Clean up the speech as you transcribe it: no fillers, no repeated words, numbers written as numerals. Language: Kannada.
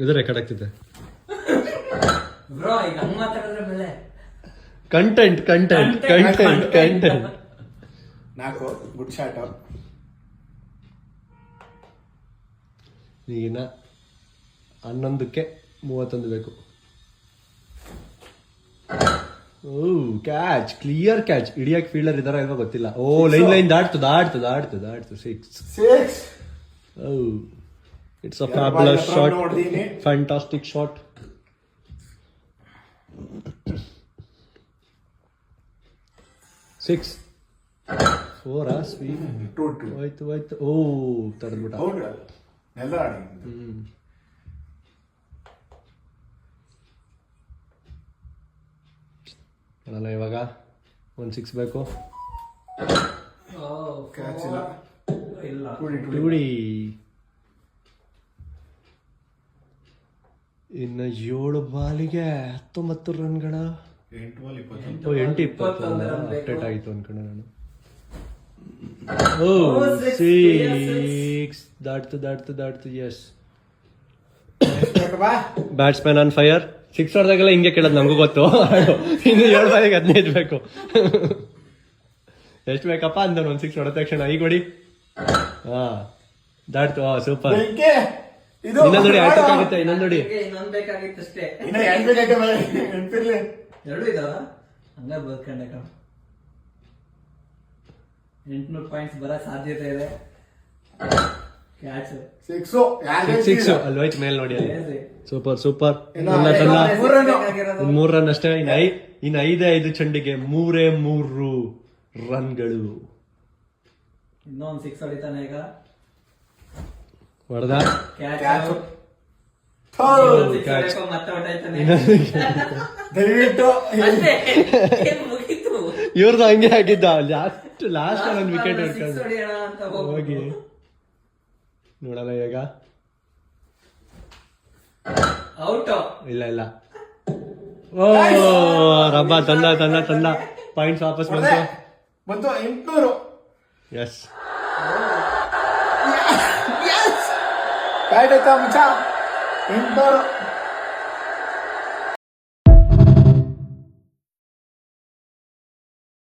ಇದು ರೆಕಾರ್ಡ್ ಆಗ್ತಿದೆ. ಬ್ರೋ ಈಗ ಹಂಗ ಮಾತಾಡಿದ್ರೆ ಬೆಲೆ content content content content. 4 good shot. ಈಗಿನ 11ಕ್ಕೆ 31 ಬೇಕು. ಓ ಕ್ಯಾಚ್, ಕ್ಲಿಯರ್ ಕ್ಯಾಚ್. ಹಿಡಿಯಕ್ ಫೀಲ್ಡರ್ ಇದಾರ ಇಲ್ವಾ ಗೊತ್ತಿಲ್ಲ. ಓ ಲೈನ್ ದಾಟ್ತು 6. ಓ it's a fabulous shot, fantastic shot. 6 4 sweep ಹೋಯ್ತು. ಓ ತಡೆದ್ಬಿಟ್ಟ. ಅಲ್ಲ ಇವಾಗ 1 6 ಬೇಕು. ಕ್ಯಾಚ್ ಇಲ್ಲ. ಟೂಡಿ ಇನ್ನು 7 ಬಾಲಿಗೆ 19 ರನ್ಗಳ. 8-20 ಅಪ್ಡೇಟ್ ಆಯಿತು ಅನ್ಕೊಂಡೆ ನಾನು. ಓ 6 ದಾಟ್ತು. Yes, batsman on fire. 6 ಹೊಡೆದಾಗೆಲ್ಲ ಹಿಂಗೆ ಕೇಳೋದು ನಮಗೂ ಗೊತ್ತು. ಇನ್ನು 7 ಬಾಲಿಗೆ 15 ಬೇಕು. ಎಷ್ಟು ಬೇಕಪ್ಪ ಅಂತ ಒಂದು 6 ಹೊಡೆದ ತಕ್ಷಣ ಈಗ ಹೊಡಿ. ಹಾ ದಾಟ್ತು. ಸೂಪರ್. ಇನ್ನೊಂದು ನೋಡಿ ಆಯ್ತಕ್ಕಾಗುತ್ತೆ. ಇನ್ನೊಂದು ನೋಡಿ. ಇನ್ನೊಂದ್ ಬೇಕಾಗಿತ್ತು ಅಷ್ಟೇ. 2 ಇದಾವ ಹಂಗ ಬರ್ಕೊಂಡೆ. 800 ಪಾಯಿಂಟ್ಸ್ ಬರೋ ಸಾಧ್ಯತೆ ಇದೆ. ಕ್ಯಾಚ್ 6 ಅಲ್ವೈತ್ ಮೇಲ್ ನೋಡಿ ಅಲ್ಲಿ. ಸೂಪರ್ 3 ರನ್ ಅಷ್ಟೇ. ಇನ್ನು 5 ಚೆಂಡಿಗೆ 3 ರನ್ಗಳು. ಇನ್ನೊಂದು 6 ಹೊಡಿತಾನೆ ಈಗ. ಹೊಡೆದ ಕ್ಯಾಚ್ ಮತ್ತೆ ಹೊಟ್ಟಾಯ್ತಾನೆ. ದಯವಿಟ್ಟು ಮುಗೀತು. ಇವ್ರದ್ದು ಹಂಗೆ ಆಗಿದ್ದ. ಲಾಸ್ಟ್ ಒಂದು ವಿಕೆಟ್ ಹೊಡ್ಕೊಂಡು ಹೋಗಿ ನೋಡಲ್ಲ ಈಗ. ಔಟ್ ಇಲ್ಲ. ಓ ರಬ್ಬ ತಂದ ಪಾಯಿಂಟ್ಸ್ ವಾಪಸ್ ಬಂತು. 800. ಎಸ್, ಬ್ಯಾಟ್ ಆಯ್ತಾ ಮಚ್ಚ. 800.